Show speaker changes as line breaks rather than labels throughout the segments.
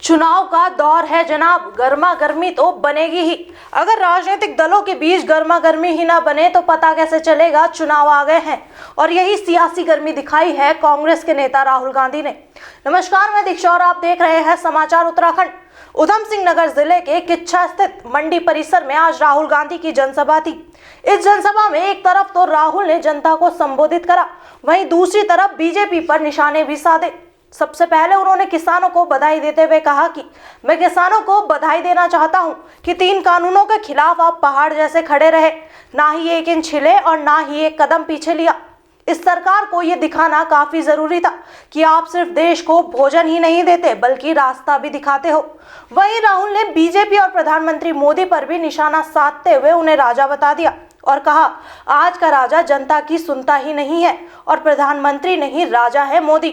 चुनाव का दौर है जनाब, गर्मा गर्मी तो बनेगी ही। अगर राजनीतिक दलों के बीच गर्मा गर्मी ही ना बने तो पता कैसे चलेगा चुनाव आ गए हैं। और यही सियासी गर्मी दिखाई है कांग्रेस के नेता राहुल गांधी ने। नमस्कार, मैं दीक्षा और आप देख रहे हैं समाचार उत्तराखंड। उधम सिंह नगर जिले के किच्छा स्थित मंडी परिसर में आज राहुल गांधी की जनसभा थी। इस जनसभा में एक तरफ तो राहुल ने जनता को संबोधित करा, वहीं दूसरी तरफ बीजेपी पर निशाने भी साधे। सबसे पहले उन्होंने किसानों को बधाई देते हुए कहा कि मैं किसानों को बधाई देना चाहता हूं कि 3 कानूनों के खिलाफ आप पहाड़ जैसे खड़े रहे, ना ही 1 इंच हिले और ना ही एक कदम पीछे लिया। इस सरकार को ये दिखाना काफी जरूरी था कि आप सिर्फ देश को भोजन ही नहीं देते बल्कि रास्ता भी दिखाते हो। वहीं राहुल ने बीजेपी और प्रधानमंत्री मोदी पर भी निशाना साधते हुए उन्हें राजा बता दिया और कहा, आज का राजा जनता की सुनता ही नहीं है और प्रधानमंत्री नहीं, राजा है मोदी।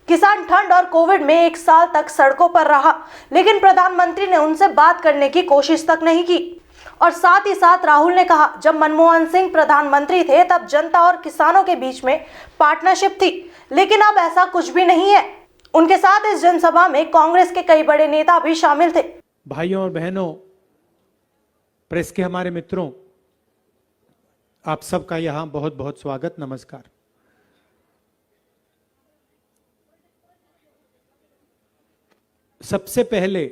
किसान ठंड और कोविड में 1 साल तक सड़कों पर रहा, लेकिन प्रधानमंत्री ने उनसे बात करने की कोशिश तक नहीं की। और साथ ही साथ राहुल ने कहा, जब मनमोहन सिंह प्रधानमंत्री थे तब जनता और किसानों के बीच में पार्टनरशिप थी, लेकिन अब ऐसा कुछ भी नहीं है। उनके साथ इस जनसभा में कांग्रेस के कई बड़े नेता भी शामिल थे।
भाइयों और बहनों, प्रेस के हमारे मित्रों, आप सबका यहां बहुत बहुत स्वागत, नमस्कार। सबसे पहले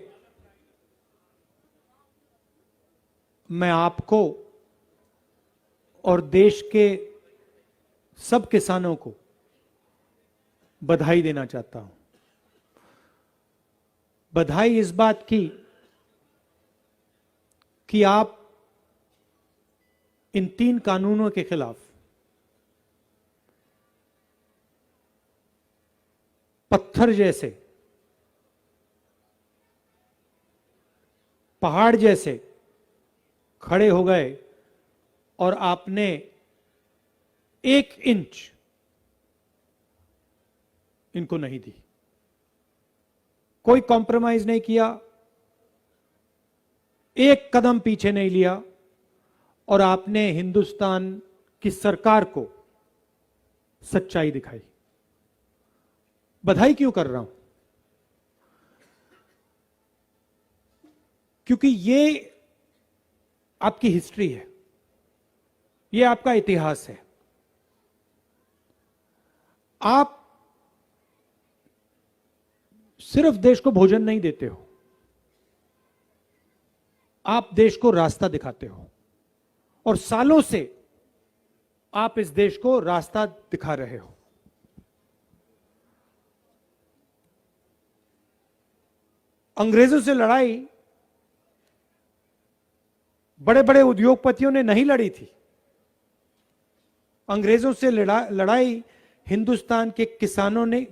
मैं आपको और देश के सब किसानों को बधाई देना चाहता हूं। बधाई इस बात की कि आप इन 3 कानूनों के खिलाफ पत्थर जैसे, पहाड़ जैसे खड़े हो गए और आपने 1 इंच इनको नहीं दी। कोई कॉम्प्रोमाइज नहीं किया, 1 कदम पीछे नहीं लिया और आपने हिंदुस्तान की सरकार को सच्चाई दिखाई। बधाई क्यों कर रहा हूं? क्योंकि ये आपकी हिस्ट्री है, ये आपका इतिहास है। आप सिर्फ देश को भोजन नहीं देते हो, आप देश को रास्ता दिखाते हो और सालों से आप इस देश को रास्ता दिखा रहे हो। अंग्रेजों से लड़ाई बड़े बड़े उद्योगपतियों ने नहीं लड़ी थी। अंग्रेजों से लड़ाई हिंदुस्तान के किसानों ने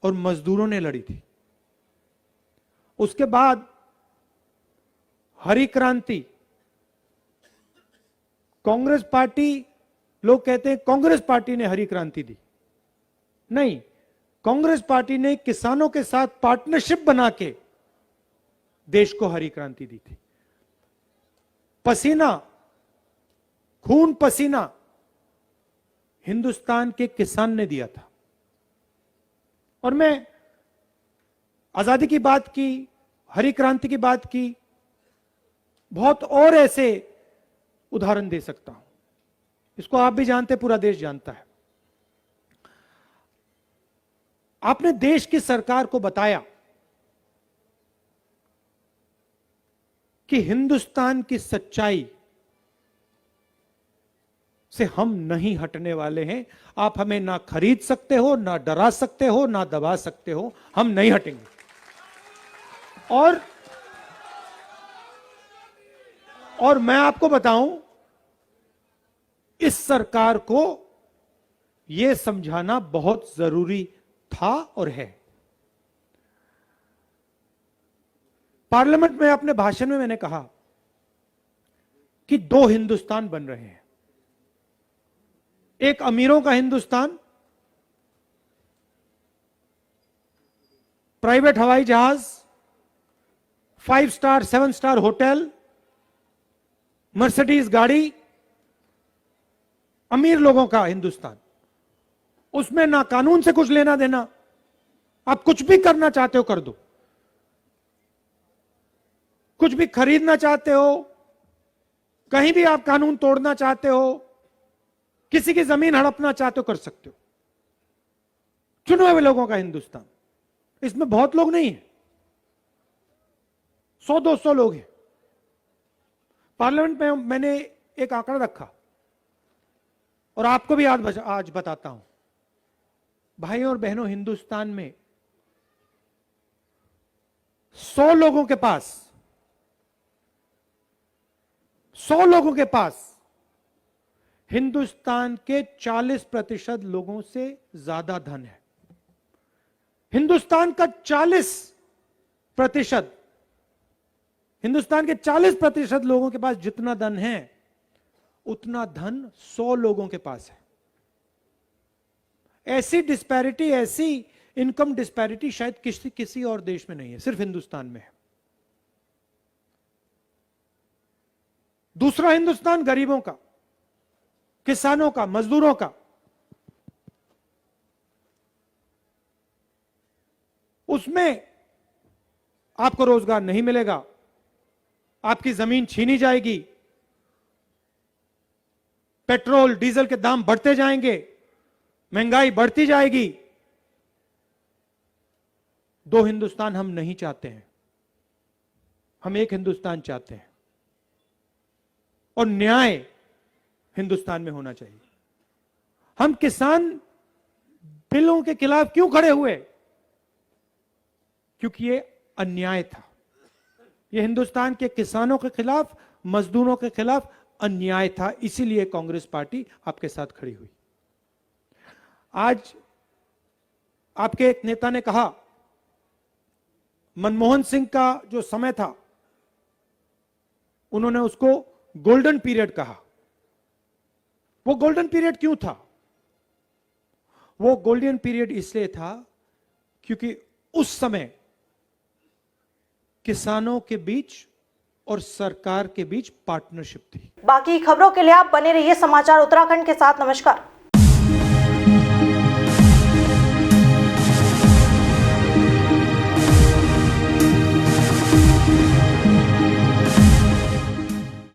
और मजदूरों ने लड़ी थी। उसके बाद हरी क्रांति, कांग्रेस पार्टी, लोग कहते हैं कांग्रेस पार्टी ने हरी क्रांति दी। नहीं, कांग्रेस पार्टी ने किसानों के साथ पार्टनरशिप बना के देश को हरी क्रांति दी थी। पसीना, खून पसीना हिंदुस्तान के किसान ने दिया था। और मैं आजादी की बात की, हरी क्रांति की बात की, बहुत और ऐसे उदाहरण दे सकता हूं। इसको आप भी जानते, पूरा देश जानता है। आपने देश की सरकार को बताया कि हिंदुस्तान की सच्चाई से हम नहीं हटने वाले हैं। आप हमें ना खरीद सकते हो, ना डरा सकते हो, ना दबा सकते हो, हम नहीं हटेंगे। और मैं आपको बताऊं, इस सरकार को यह समझाना बहुत जरूरी था और है। पार्लियामेंट में अपने भाषण में मैंने कहा कि 2 हिंदुस्तान बन रहे हैं। एक अमीरों का हिंदुस्तान, प्राइवेट हवाई जहाज, 5 स्टार 7 स्टार होटल, मर्सिडीज गाड़ी, अमीर लोगों का हिंदुस्तान। उसमें ना कानून से कुछ लेना देना, आप कुछ भी करना चाहते हो कर दो, कुछ भी खरीदना चाहते हो, कहीं भी आप कानून तोड़ना चाहते हो, किसी की जमीन हड़पना चाहते हो कर सकते हो। चुने हुए लोगों का हिंदुस्तान, इसमें बहुत लोग नहीं है, 100-200 लोग हैं। पार्लियामेंट में मैंने एक आंकड़ा रखा और आपको भी आज बताता हूं। भाइयों और बहनों, हिंदुस्तान में 100 लोगों के पास हिंदुस्तान के 40% लोगों से ज्यादा धन है। हिंदुस्तान के 40% लोगों के पास जितना धन है, उतना धन 100 लोगों के पास है। ऐसी डिस्पैरिटी, ऐसी इनकम डिस्पैरिटी शायद किसी और देश में नहीं है, सिर्फ हिंदुस्तान में है। दूसरा हिंदुस्तान गरीबों का, किसानों का, मजदूरों का। उसमें आपको रोजगार नहीं मिलेगा, आपकी जमीन छीनी जाएगी, पेट्रोल डीजल के दाम बढ़ते जाएंगे, महंगाई बढ़ती जाएगी। दो हिंदुस्तान हम नहीं चाहते हैं, हम एक हिंदुस्तान चाहते हैं और न्याय हिंदुस्तान में होना चाहिए। हम किसान बिलों के खिलाफ क्यों खड़े हुए? क्योंकि ये अन्याय था, ये हिंदुस्तान के किसानों के खिलाफ, मजदूरों के खिलाफ अन्याय था, इसीलिए कांग्रेस पार्टी आपके साथ खड़ी हुई। आज आपके एक नेता ने कहा, मनमोहन सिंह का जो समय था उन्होंने उसको गोल्डन पीरियड कहा। वो गोल्डन पीरियड क्यों था? वो गोल्डन पीरियड इसलिए था क्योंकि उस समय किसानों के बीच और सरकार के बीच पार्टनरशिप थी।
बाकी खबरों के लिए आप बने रहिए समाचार उत्तराखंड के साथ। नमस्कार।